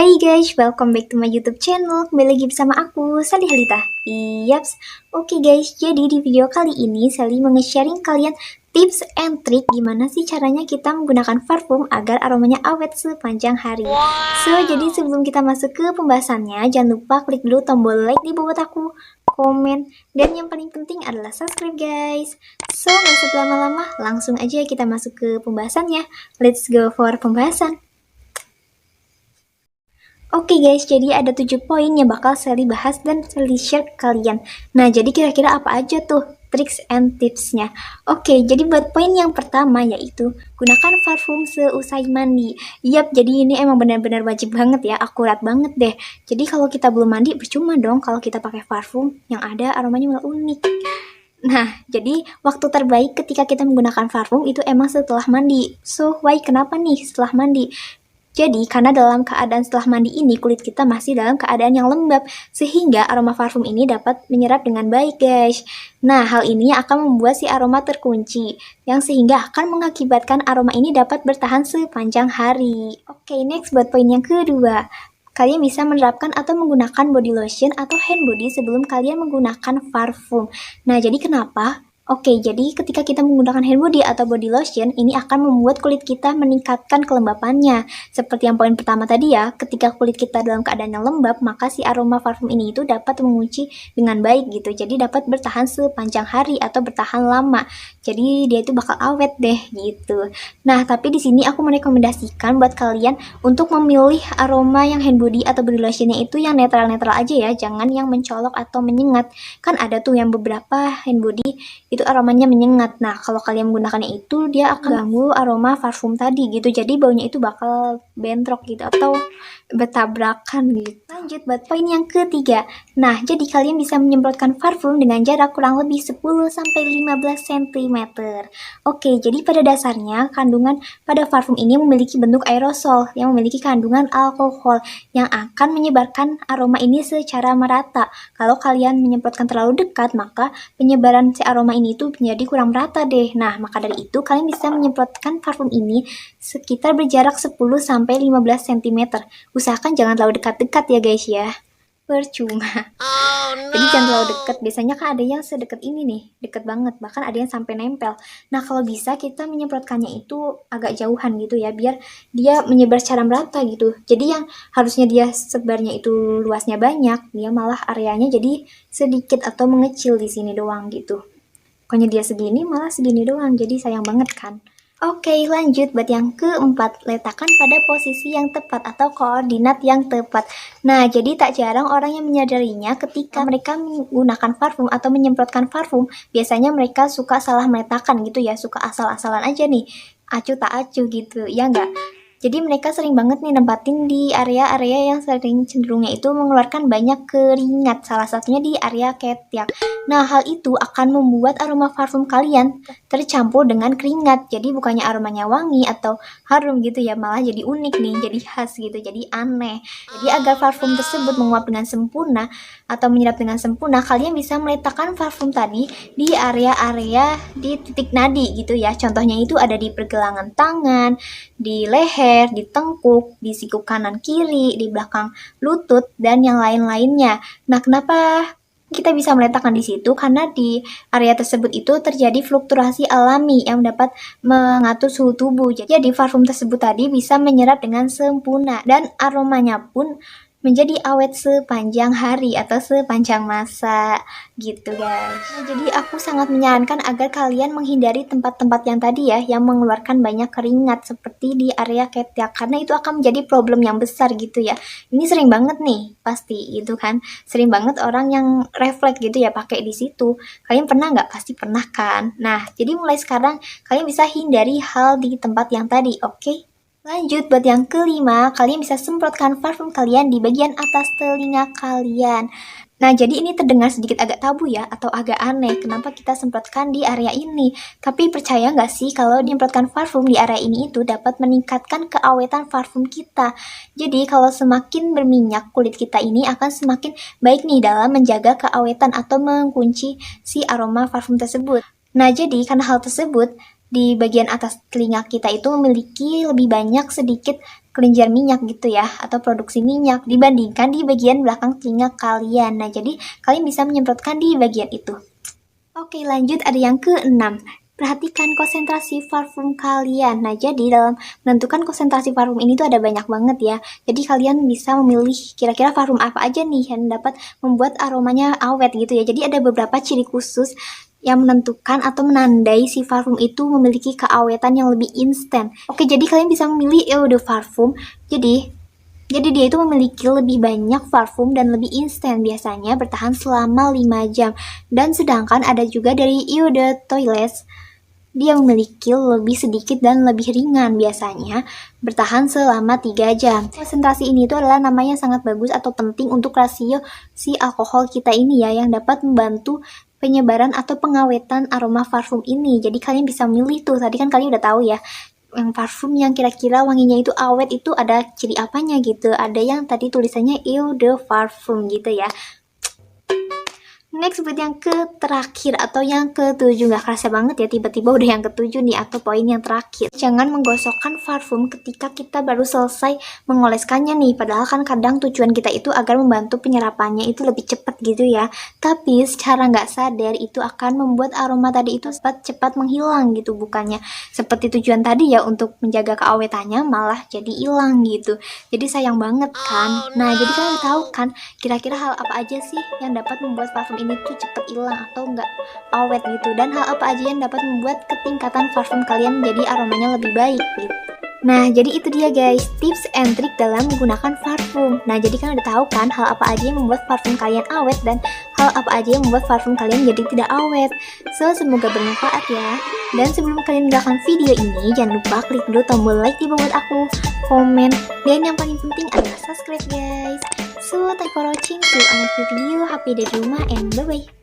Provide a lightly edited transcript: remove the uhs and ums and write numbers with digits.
Hai guys, welcome back to my YouTube channel. Kembali lagi bersama aku, Sally Halita. Yaps, oke guys, jadi di video kali ini Sally mau nge-sharing kalian tips and trick gimana sih caranya kita menggunakan parfum agar aromanya awet sepanjang hari. Jadi sebelum kita masuk ke pembahasannya, jangan lupa klik dulu tombol like di bawah aku, komen, dan yang paling penting adalah subscribe guys. Nggak usah lama-lama, langsung aja kita masuk ke pembahasannya. Let's go for pembahasan. Oke guys, jadi ada 7 poin yang bakal Sally bahas dan Sally share ke kalian. Nah, jadi kira-kira apa aja tuh tricks and tipsnya? Oke, jadi buat poin yang pertama yaitu gunakan parfum seusai mandi. Yap, jadi ini emang benar-benar wajib banget ya, akurat banget deh. Jadi kalau kita belum mandi, percuma dong kalau kita pakai parfum yang ada aromanya malah unik. Nah, jadi waktu terbaik ketika kita menggunakan parfum itu emang setelah mandi. Why? Kenapa nih setelah mandi? Jadi, karena dalam keadaan setelah mandi ini, kulit kita masih dalam keadaan yang lembab, sehingga aroma parfum ini dapat menyerap dengan baik, guys. Nah, hal ini akan membuat si aroma terkunci, yang sehingga akan mengakibatkan aroma ini dapat bertahan sepanjang hari. Oke, next buat poin yang kedua. Kalian bisa menerapkan atau menggunakan body lotion atau hand body sebelum kalian menggunakan parfum. Nah, jadi kenapa? Oke, jadi ketika kita menggunakan hand body atau body lotion, ini akan membuat kulit kita meningkatkan kelembapannya. Seperti yang poin pertama tadi ya, ketika kulit kita dalam keadaan yang lembab, maka si aroma parfum ini itu dapat mengunci dengan baik gitu. Jadi dapat bertahan sepanjang hari atau bertahan lama. Jadi dia itu bakal awet deh gitu. Nah, tapi di sini aku merekomendasikan buat kalian untuk memilih aroma yang hand body atau body lotionnya itu yang netral-netral aja ya, jangan yang mencolok atau menyengat. Kan ada tuh yang beberapa hand body itu aromanya menyengat. Nah, kalau kalian menggunakannya itu dia akan ganggu aroma parfum tadi gitu. Jadi baunya itu bakal bentrok gitu atau bertabrakan gitu. Lanjut buat poin yang ketiga. Nah, jadi kalian bisa menyemprotkan parfum dengan jarak kurang lebih 10-15 cm. Oke, jadi pada dasarnya kandungan pada parfum ini memiliki bentuk aerosol yang memiliki kandungan alkohol yang akan menyebarkan aroma ini secara merata. Kalau kalian menyemprotkan terlalu dekat, maka penyebaran si aroma ini tuh menjadi kurang merata deh. Nah, maka dari itu kalian bisa menyemprotkan parfum ini sekitar berjarak 10-15 cm. Usahakan jangan terlalu dekat-dekat ya guys ya. Percuma. Jadi jangan terlalu dekat. Biasanya kan ada yang sedekat ini nih, dekat banget, bahkan ada yang sampai nempel. Nah, kalau bisa kita menyemprotkannya itu agak jauhan gitu ya, biar dia menyebar secara merata gitu. Jadi yang harusnya dia sebarnya itu luasnya banyak, dia malah areanya jadi sedikit atau mengecil di sini doang gitu. Pokoknya dia segini malah segini doang, jadi sayang banget kan. Oke, lanjut buat yang keempat, letakkan pada posisi yang tepat atau koordinat yang tepat. Nah, jadi tak jarang orang yang menyadarinya ketika mereka menggunakan parfum atau menyemprotkan parfum, biasanya mereka suka salah meletakkan gitu ya, suka asal-asalan aja nih, acuh tak acuh gitu, ya enggak? Jadi mereka sering banget nih nempatin di area-area yang sering cenderungnya itu mengeluarkan banyak keringat, salah satunya di area ketiak. Nah, hal itu akan membuat aroma parfum kalian tercampur dengan keringat. Jadi bukannya aromanya wangi atau harum gitu ya, malah jadi unik nih, jadi khas gitu, jadi aneh. Jadi agar parfum tersebut menguap dengan sempurna atau menyerap dengan sempurna, kalian bisa meletakkan parfum tadi di area-area di titik nadi gitu ya. Contohnya itu ada di pergelangan tangan, di leher, di tengkuk, di siku kanan kiri, di belakang lutut, dan yang lain-lainnya. Nah, kenapa kita bisa meletakkan di situ? Karena di area tersebut itu terjadi fluktuasi alami yang dapat mengatur suhu tubuh. Jadi parfum tersebut tadi bisa menyerap dengan sempurna dan aromanya pun menjadi awet sepanjang hari atau sepanjang masa gitu guys. Nah, jadi aku sangat menyarankan agar kalian menghindari tempat-tempat yang tadi ya, yang mengeluarkan banyak keringat seperti di area ketiak, karena itu akan menjadi problem yang besar gitu ya. Ini sering banget nih pasti itu kan, sering banget orang yang refleks gitu ya pakai di situ. Kalian pernah nggak? Pasti pernah kan. Nah, jadi mulai sekarang kalian bisa hindari hal di tempat yang tadi, oke? Lanjut buat yang kelima, kalian bisa semprotkan parfum kalian di bagian atas telinga kalian. Nah, jadi ini terdengar sedikit agak tabu ya, atau agak aneh, kenapa kita semprotkan di area ini. Tapi percaya nggak sih kalau disemprotkan parfum di area ini itu dapat meningkatkan keawetan parfum kita. Jadi kalau semakin berminyak kulit kita ini akan semakin baik nih dalam menjaga keawetan atau mengunci si aroma parfum tersebut. Nah, jadi karena hal tersebut, di bagian atas telinga kita itu memiliki lebih banyak sedikit kelenjar minyak gitu ya, atau produksi minyak dibandingkan di bagian belakang telinga kalian. Nah, jadi kalian bisa menyemprotkan di bagian itu. Oke, lanjut ada yang keenam. Perhatikan konsentrasi parfum kalian. Nah, jadi dalam menentukan konsentrasi parfum ini tuh ada banyak banget ya. Jadi kalian bisa memilih kira-kira parfum apa aja nih yang dapat membuat aromanya awet gitu ya. Jadi ada beberapa ciri khusus yang menentukan atau menandai si parfum itu memiliki keawetan yang lebih instan. Oke, jadi kalian bisa memilih eau de parfum. Jadi dia itu memiliki lebih banyak parfum dan lebih instan, biasanya bertahan selama 5 jam. Dan sedangkan ada juga dari Eau de Toilette, dia memiliki lebih sedikit dan lebih ringan, biasanya bertahan selama 3 jam. Konsentrasi ini itu adalah namanya sangat bagus atau penting untuk rasio si alkohol kita ini ya, yang dapat membantu penyebaran atau pengawetan aroma parfum ini. Jadi kalian bisa milih tuh, tadi kan kalian udah tahu ya, yang parfum yang kira-kira wanginya itu awet itu ada ciri apanya gitu. Ada yang tadi tulisannya Eau de Parfum gitu ya. Next buat yang terakhir atau yang ketujuh, nggak kerasa banget ya tiba-tiba udah yang ketujuh nih atau poin yang terakhir. Jangan menggosokkan parfum ketika kita baru selesai mengoleskannya nih, padahal kan kadang tujuan kita itu agar membantu penyerapannya itu lebih cepat gitu ya. Tapi secara nggak sadar itu akan membuat aroma tadi itu cepat menghilang gitu, bukannya seperti tujuan tadi ya untuk menjaga keawetannya malah jadi hilang gitu. Jadi sayang banget kan. Nah, jadi kalian tahu kan kira-kira hal apa aja sih yang dapat membuat parfum ini tuh cepet hilang atau nggak awet gitu, dan hal apa aja yang dapat membuat ketingkatan parfum kalian menjadi aromanya lebih baik gitu. Nah, jadi itu dia guys, tips and trik dalam menggunakan parfum. Nah, jadi kan udah tahu kan hal apa aja yang membuat parfum kalian awet dan hal apa aja yang membuat parfum kalian jadi tidak awet. So, semoga bermanfaat ya. Dan sebelum kalian meninggalkan video ini, jangan lupa klik dulu tombol like di bawah aku, komen, dan yang paling penting adalah subscribe guys. So, thanks for watching. See you on next video. Happy dari rumah and bye-bye.